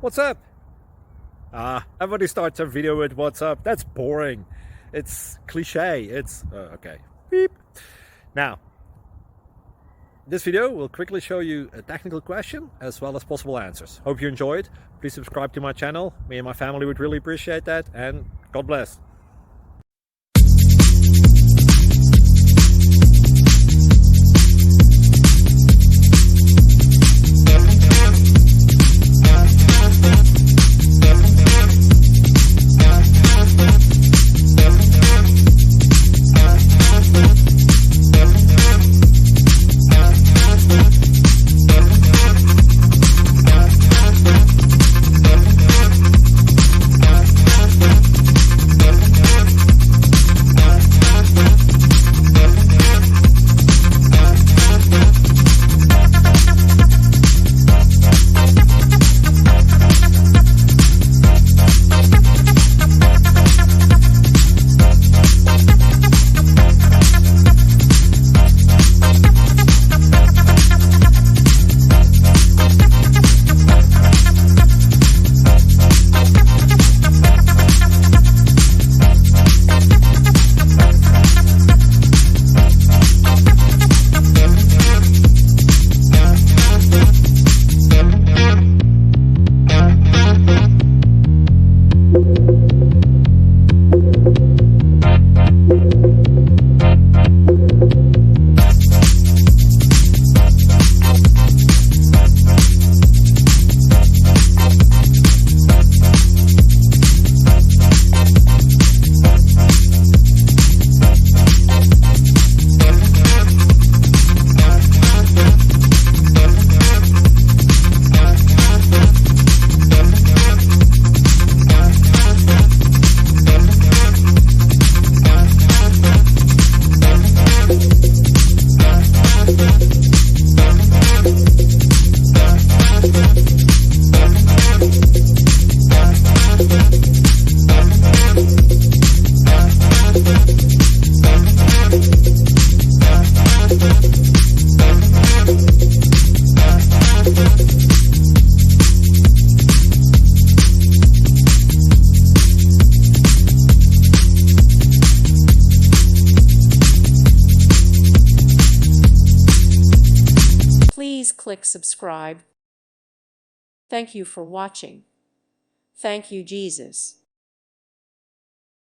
What's up? Everybody starts a video with what's up. That's boring. It's cliche. It's okay. Beep. Now, this video will quickly show you a technical question as well as possible answers. Hope you enjoyed. Please subscribe to my channel. Me and my family would really appreciate that, and God bless. Please click subscribe. Thank you for watching. Thank you, Jesus.